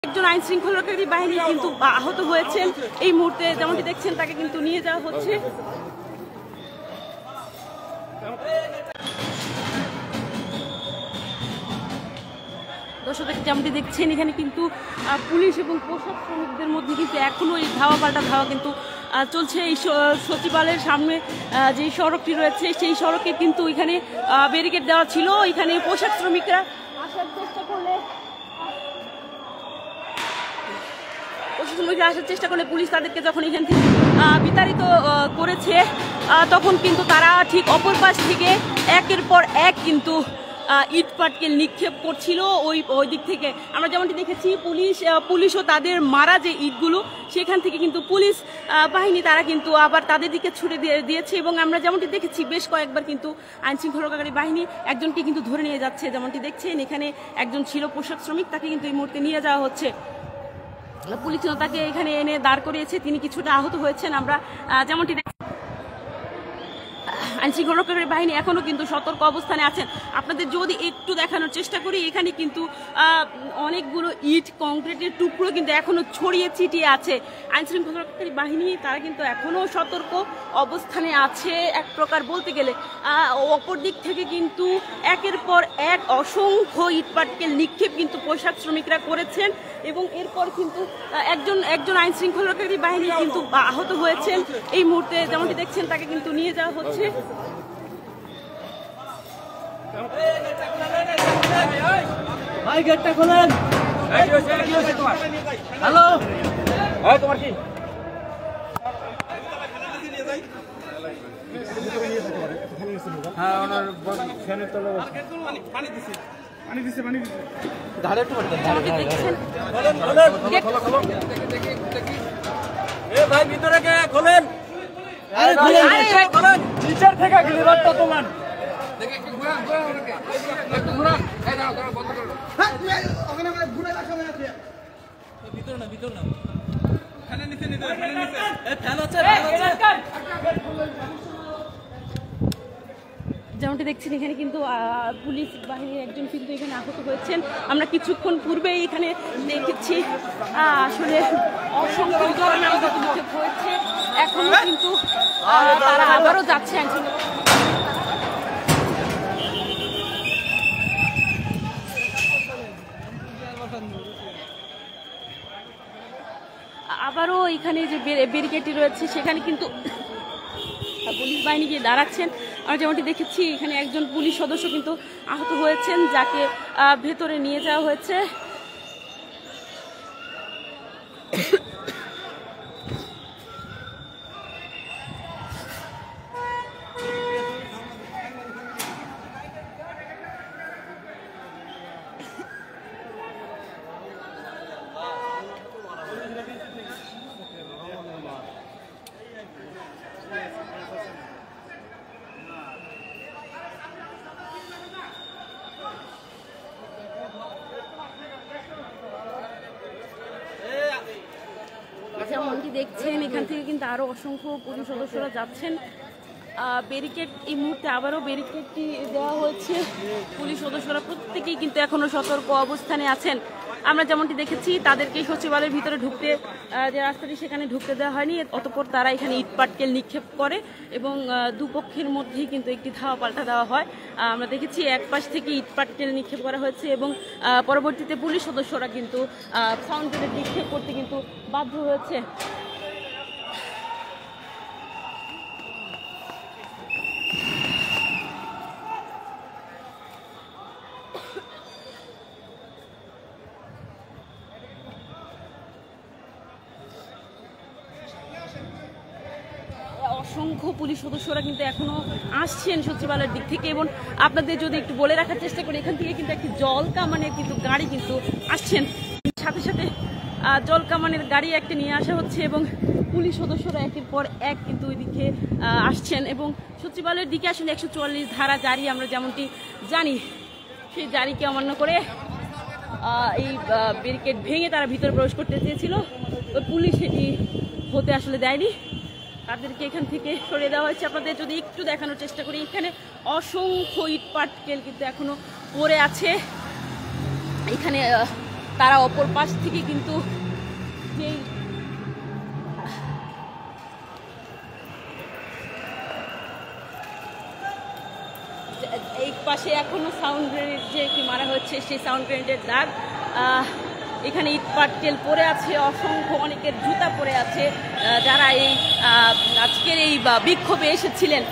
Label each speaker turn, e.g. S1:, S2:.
S1: একজন আইন শৃঙ্খলাকারী বাহিনী কিন্তু আহত হয়েছেন। এই মুহূর্তে যেমনটি দেখছেন তাকে কিন্তু নিয়ে যাওয়া হচ্ছে। দর্শক যেমনটি দেখছেন এখানে কিন্তু পুলিশ এবং পোশাক শ্রমিকদের মধ্যে কিন্তু এখনো এই ধাওয়া পাল্টা ধাওয়া কিন্তু চলছে। এই সচিবালয়ের সামনে যে সড়কটি রয়েছে সেই সড়কে কিন্তু এখানে ব্যারিকেড দেওয়া ছিল। এখানে পোশাক শ্রমিকরা আসার চেষ্টা করলে পুলিশ তাদেরকে যখন এখান থেকে বিতাড়িত করেছে তখন কিন্তু তারা ঠিক অপর পাশ থেকে একের পর এক কিন্তু ইট পাটকেল নিক্ষেপ করছিল ওই দিক থেকে। আমরা যেমনটি দেখেছি পুলিশও তাদের মারা যে ইটগুলো সেখান থেকে কিন্তু পুলিশ বাহিনী তারা কিন্তু আবার তাদের দিকে ছুটে দিয়েছে এবং আমরা যেমনটি দেখেছি বেশ কয়েকবার কিন্তু আইন শৃঙ্খলাকারী বাহিনী একজনকে কিন্তু ধরে নিয়ে যাচ্ছে। যেমনটি দেখছেন এখানে একজন ছিল পোশাক শ্রমিক, তাকে কিন্তু এই মুহূর্তে নিয়ে যাওয়া হচ্ছে। পুলিশ তাকে এখানে এনে দাঁড় করিয়েছে, তিনি কিছুটা আহত হয়েছেন। আমরা যেমনটি আইন শৃঙ্খলাকারী বাহিনী এখনো কিন্তু সতর্ক অবস্থানে আছেন। আপনাদের যদি একটু দেখানোর চেষ্টা করি এখানে কিন্তু অনেকগুলো ইট কংক্রিটের টুকরো কিন্তু এখনো ছড়িয়ে ছিটিয়ে আছে। আইন শৃঙ্খলাকারী বাহিনী তারা কিন্তু এখনো সতর্ক অবস্থানে আছে এক প্রকার বলতে গেলে। অপর দিক থেকে কিন্তু একের পর এক অসংখ্য ইট পাটকেল নিক্ষেপ কিন্তু পোশাক শ্রমিকরা করেছেন এবং এরপর কিন্তু একজন আইন শৃঙ্খলাকারী বাহিনী কিন্তু আহত হয়েছেন। এই মুহূর্তে যেমনটি দেখছেন তাকে কিন্তু নিয়ে যাওয়া হচ্ছে।
S2: ভাই গেটটা খোলেন। হ্যালো তোমার কি হ্যাঁ ওনার ফ্যানের তলে পানি দিছে ধারে একটু ভাই ভিতরে কে খোলেন। নিচের থেকে গ্লিভারটা তোলেন।
S1: যেমনটি দেখছেন এখানে কিন্তু পুলিশ বাহিনীর একজন কিন্তু এখানে আহত হয়েছেন। আমরা কিছুক্ষণ পূর্বে এখানে দেখেছি আসলে অসংখ্য হয়েছে, এখনো কিন্তু তারা আবারও যাচ্ছে। আবারও এখানে যে ব্যারিকেডটি রয়েছে সেখানে কিন্তু পুলিশ বাহিনী গিয়ে দাঁড়াচ্ছেন। আমরা যেমনটি দেখেছি এখানে একজন পুলিশ সদস্য কিন্তু আহত হয়েছেন, যাকে ভেতরে নিয়ে যাওয়া হয়েছে। যেমনটি দেখছেন এখান থেকে কিন্তু আরো অসংখ্য পুলিশ সদস্যরা যাচ্ছেন। ব্যারিকেড এই মুহূর্তে আবারও ব্যারিকেডটি দেওয়া হয়েছে। পুলিশ সদস্যরা প্রত্যেকেই কিন্তু এখনো সতর্ক অবস্থানে আছেন। আমরা যেমনটি দেখেছি তাদেরকে সচিবালয়ের ভিতরে ঢুকতে যে রাস্তাটি সেখানে ঢুকতে দেওয়া হয়নি, অতঃপর তারা এখানে ইট পাটকেল নিক্ষেপ করে এবং দুপক্ষের মধ্যেই কিন্তু একটি ধাওয়া পাল্টা দেওয়া হয়। আমরা দেখেছি এক পাশ থেকে ইট পাটকেল নিক্ষেপ করা হয়েছে এবং পরবর্তীতে পুলিশ সদস্যরা কিন্তু ফাউন্টেনের নিক্ষেপ করতে কিন্তু বাধ্য হয়েছে। অসংখ্য পুলিশ সদস্যরা কিন্তু এখনো আসছেন সচিবালয়ের দিক থেকে এবং আপনাদের যদি একটু বলে রাখার চেষ্টা করি এখান থেকে কিন্তু একটি জল কামানের কিন্তু গাড়ি কিন্তু আসছেন, সাথে সাথে জল কামানের গাড়ি একটা নিয়ে আসা হচ্ছে এবং পুলিশ সদস্যরা একের পর এক কিন্তু ওই দিকে আসছেন এবং সচিবালয়ের দিকে আসলে 144 ধারা জারি আমরা যেমনটি জানি সেই জারিকে অমান্য করে এই ব্যারিকেড ভেঙে তারা ভিতরে প্রবেশ করতে চেয়েছিল। তো পুলিশ এটি হতে আসলে দেয়নি, তাদেরকে এখান থেকে সরিয়ে দেওয়া হয়েছে। আপনাদের যদি একটু দেখানোর চেষ্টা করি এখানে অসংখ্য ইট পাটকেল কিন্তু এখনো পড়ে আছে। এখানে তারা অপর পাশ থেকে কিন্তু যেই এই পাশে এখনো সাউন্ড গ্রেনেড যে কি মারা হচ্ছে, সেই সাউন্ড গ্রেনেডের দাগ। এখানে ইট পাটকেল পড়ে আছে, অসংখ্য অনেকের জুতা পড়ে আছে, যারা এই আজকের এই বিক্ষোভে এসেছিলেন।